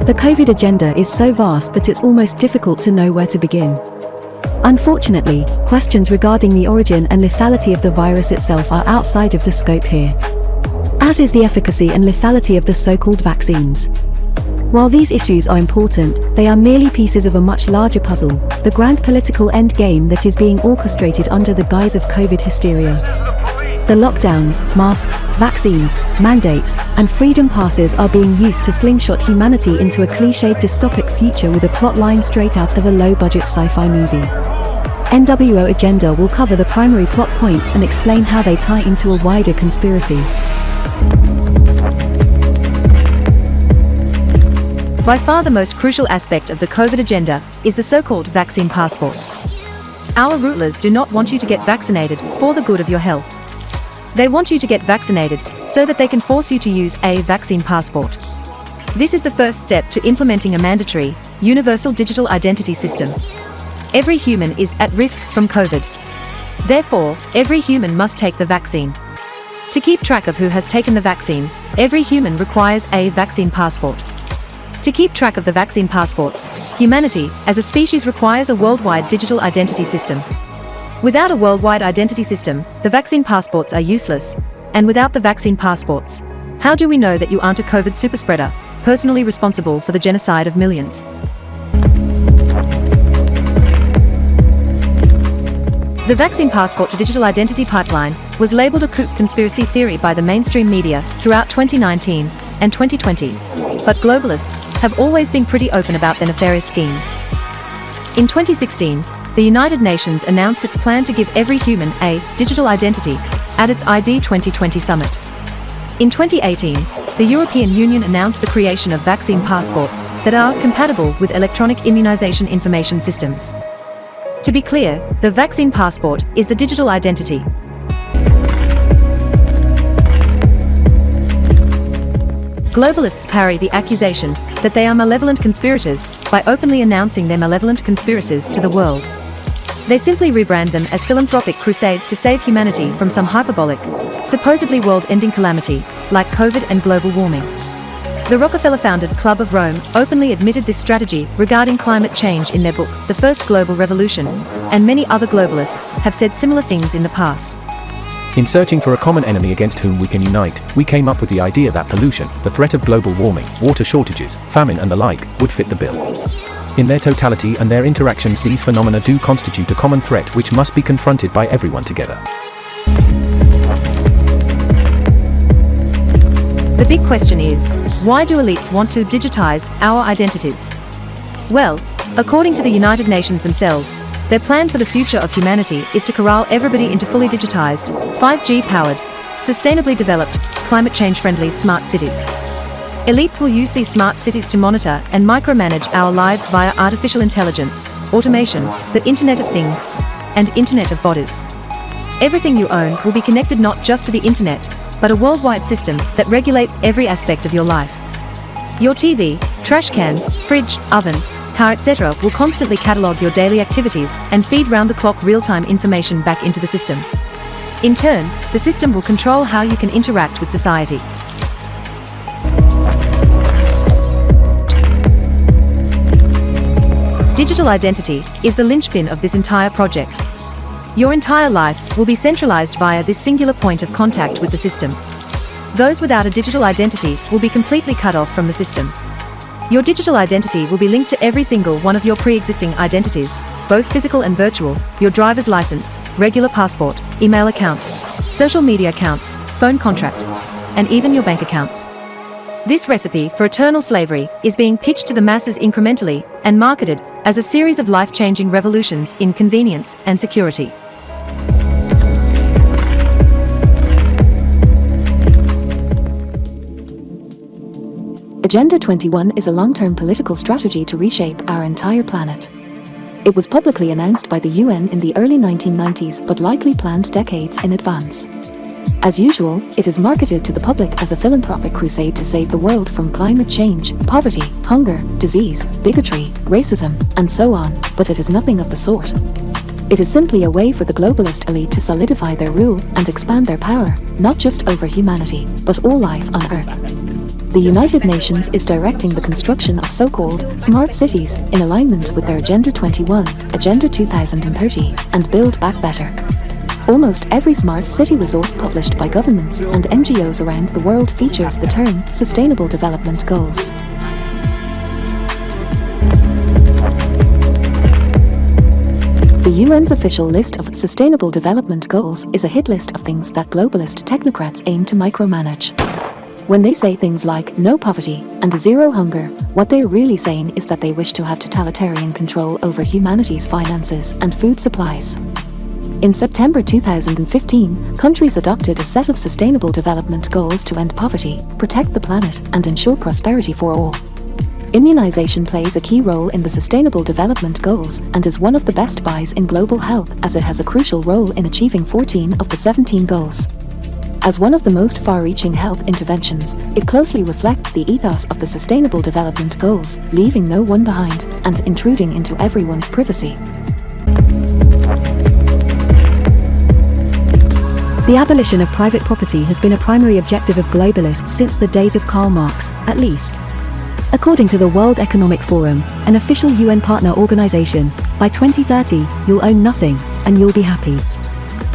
The COVID agenda is so vast that it's almost difficult to know where to begin. Unfortunately, questions regarding the origin and lethality of the virus itself are outside of the scope here, as is the efficacy and lethality of the so-called vaccines. While these issues are important, they are merely pieces of a much larger puzzle, the grand political endgame that is being orchestrated under the guise of COVID hysteria. The lockdowns, masks, vaccines, mandates, and freedom passes are being used to slingshot humanity into a cliched dystopic future with a plotline straight out of a low-budget sci-fi movie. NWO Agenda will cover the primary plot points and explain how they tie into a wider conspiracy. By far the most crucial aspect of the COVID agenda is the so-called vaccine passports. Our rulers do not want you to get vaccinated for the good of your health. They want you to get vaccinated so that they can force you to use a vaccine passport. This is the first step to implementing a mandatory, universal digital identity system. Every human is at risk from COVID. Therefore, every human must take the vaccine. To keep track of who has taken the vaccine, every human requires a vaccine passport. To keep track of the vaccine passports, humanity, as a species, requires a worldwide digital identity system. Without a worldwide identity system, the vaccine passports are useless. And without the vaccine passports, how do we know that you aren't a COVID superspreader, personally responsible for the genocide of millions? The vaccine passport to digital identity pipeline was labeled a coup conspiracy theory by the mainstream media throughout 2019 and 2020, but globalists have always been pretty open about their nefarious schemes. In 2016, the United Nations announced its plan to give every human a digital identity at its ID 2020 summit. In 2018, the European Union announced the creation of vaccine passports that are compatible with electronic immunization information systems. To be clear, the vaccine passport is the digital identity. Globalists parry the accusation that they are malevolent conspirators by openly announcing their malevolent conspiracies to the world. They simply rebrand them as philanthropic crusades to save humanity from some hyperbolic, supposedly world-ending calamity, like COVID and global warming. The Rockefeller-founded Club of Rome openly admitted this strategy regarding climate change in their book, The First Global Revolution, and many other globalists have said similar things in the past. In searching for a common enemy against whom we can unite, we came up with the idea that pollution, the threat of global warming, water shortages, famine and the like, would fit the bill. In their totality and their interactions, these phenomena do constitute a common threat which must be confronted by everyone together. The big question is, why do elites want to digitize our identities? Well, according to the United Nations themselves, their plan for the future of humanity is to corral everybody into fully digitized, 5G-powered, sustainably developed, climate change-friendly smart cities. Elites will use these smart cities to monitor and micromanage our lives via artificial intelligence, automation, the Internet of Things, and Internet of Bodies. Everything you own will be connected not just to the Internet, but a worldwide system that regulates every aspect of your life. Your TV, trash can, fridge, oven, car, etc. will constantly catalog your daily activities and feed round-the-clock real-time information back into the system. In turn, the system will control how you can interact with society. Digital identity is the linchpin of this entire project. Your entire life will be centralized via this singular point of contact with the system. Those without a digital identity will be completely cut off from the system. Your digital identity will be linked to every single one of your pre-existing identities, both physical and virtual, your driver's license, regular passport, email account, social media accounts, phone contract, and even your bank accounts. This recipe for eternal slavery is being pitched to the masses incrementally and marketed as a series of life-changing revolutions in convenience and security. Agenda 21 is a long-term political strategy to reshape our entire planet. It was publicly announced by the UN in the early 1990s, but likely planned decades in advance. As usual, it is marketed to the public as a philanthropic crusade to save the world from climate change, poverty, hunger, disease, bigotry, racism, and so on, but it is nothing of the sort. It is simply a way for the globalist elite to solidify their rule and expand their power, not just over humanity, but all life on Earth. The United Nations is directing the construction of so-called smart cities in alignment with their Agenda 21, Agenda 2030, and Build Back Better. Almost every smart city resource published by governments and NGOs around the world features the term Sustainable Development Goals. The UN's official list of Sustainable Development Goals is a hit list of things that globalist technocrats aim to micromanage. When they say things like no poverty and zero hunger, what they're really saying is that they wish to have totalitarian control over humanity's finances and food supplies. In September 2015, countries adopted a set of Sustainable Development Goals to end poverty, protect the planet, and ensure prosperity for all. Immunization plays a key role in the Sustainable Development Goals and is one of the best buys in global health, as it has a crucial role in achieving 14 of the 17 goals. As one of the most far-reaching health interventions, it closely reflects the ethos of the Sustainable Development Goals, leaving no one behind and intruding into everyone's privacy. The abolition of private property has been a primary objective of globalists since the days of Karl Marx, at least. According to the World Economic Forum, an official UN partner organization, by 2030, you'll own nothing, and you'll be happy.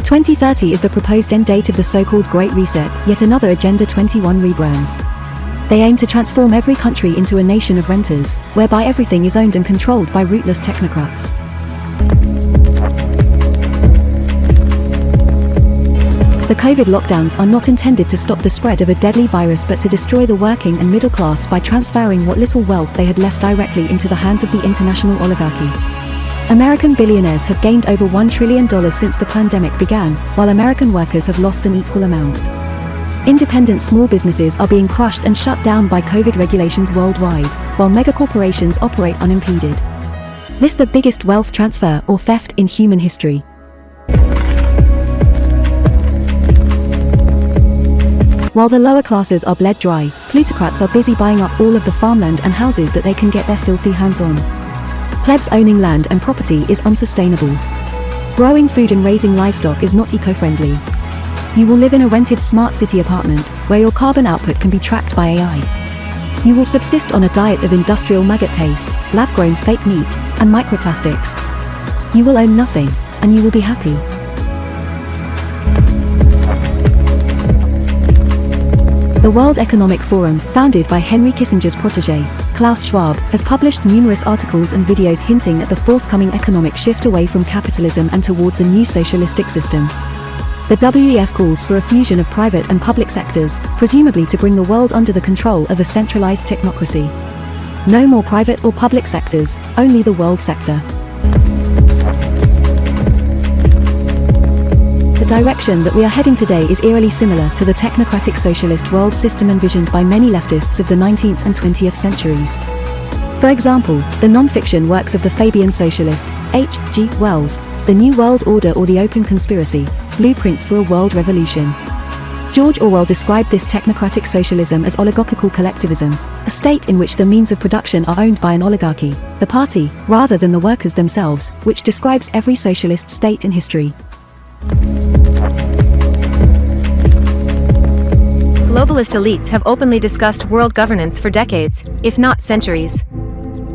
2030 is the proposed end date of the so-called Great Reset, yet another Agenda 21 rebrand. They aim to transform every country into a nation of renters, whereby everything is owned and controlled by rootless technocrats. The COVID lockdowns are not intended to stop the spread of a deadly virus but to destroy the working and middle class by transferring what little wealth they had left directly into the hands of the international oligarchy. American billionaires have gained over $1 trillion since the pandemic began, while American workers have lost an equal amount. Independent small businesses are being crushed and shut down by COVID regulations worldwide, while megacorporations operate unimpeded. This is the biggest wealth transfer or theft in human history. While the lower classes are bled dry, plutocrats are busy buying up all of the farmland and houses that they can get their filthy hands on. Plebs owning land and property is unsustainable. Growing food and raising livestock is not eco-friendly. You will live in a rented smart city apartment, where your carbon output can be tracked by AI. You will subsist on a diet of industrial maggot paste, lab-grown fake meat, and microplastics. You will own nothing, and you will be happy. The World Economic Forum, founded by Henry Kissinger's protégé, Klaus Schwab, has published numerous articles and videos hinting at the forthcoming economic shift away from capitalism and towards a new socialistic system. The WEF calls for a fusion of private and public sectors, presumably to bring the world under the control of a centralized technocracy. No more private or public sectors, only the world sector. The direction that we are heading today is eerily similar to the technocratic socialist world system envisioned by many leftists of the 19th and 20th centuries. For example, the non-fiction works of the Fabian socialist, H.G. Wells, The New World Order or The Open Conspiracy, Blueprints for a World Revolution. George Orwell described this technocratic socialism as oligarchical collectivism, a state in which the means of production are owned by an oligarchy, the party, rather than the workers themselves, which describes every socialist state in history. Globalist elites have openly discussed world governance for decades, if not centuries.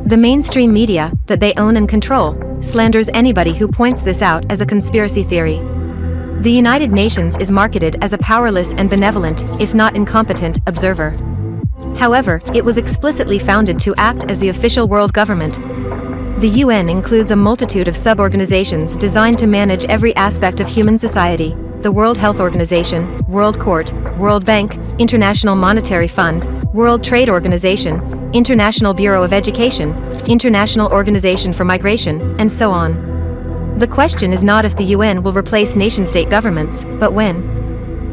The mainstream media, that they own and control, slanders anybody who points this out as a conspiracy theory. The United Nations is marketed as a powerless and benevolent, if not incompetent, observer. However, it was explicitly founded to act as the official world government. The UN includes a multitude of sub-organizations designed to manage every aspect of human society: the World Health Organization, World Court, World Bank, International Monetary Fund, World Trade Organization, International Bureau of Education, International Organization for Migration, and so on. The question is not if the UN will replace nation-state governments, but when.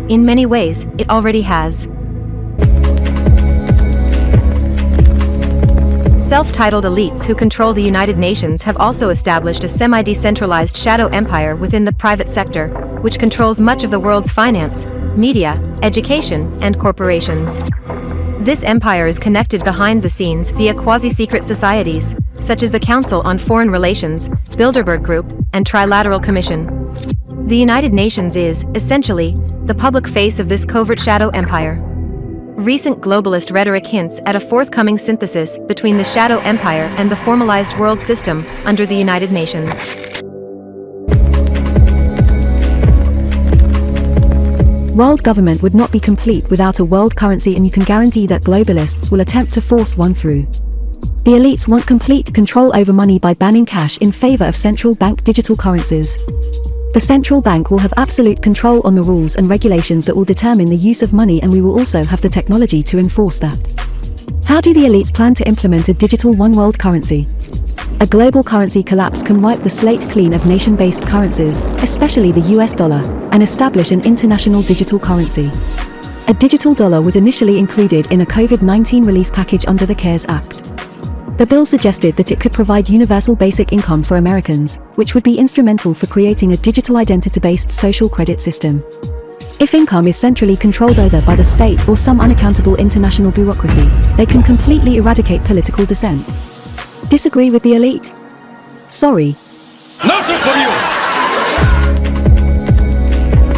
In many ways, it already has. Self-titled elites who control the United Nations have also established a semi-decentralized shadow empire within the private sector, which controls much of the world's finance, media, education, and corporations. This empire is connected behind the scenes via quasi-secret societies, such as the Council on Foreign Relations, Bilderberg Group, and Trilateral Commission. The United Nations is, essentially, the public face of this covert shadow empire. Recent globalist rhetoric hints at a forthcoming synthesis between the shadow empire and the formalized world system under the United Nations. World government would not be complete without a world currency, and you can guarantee that globalists will attempt to force one through. The elites want complete control over money by banning cash in favor of central bank digital currencies. The central bank will have absolute control on the rules and regulations that will determine the use of money, and we will also have the technology to enforce that. How do the elites plan to implement a digital one world currency? A global currency collapse can wipe the slate clean of nation-based currencies, especially the US dollar, and establish an international digital currency. A digital dollar was initially included in a COVID-19 relief package under the CARES Act. The bill suggested that it could provide universal basic income for Americans, which would be instrumental for creating a digital identity-based social credit system. If income is centrally controlled either by the state or some unaccountable international bureaucracy, they can completely eradicate political dissent. Disagree with the elite? Sorry. No, sir, for you!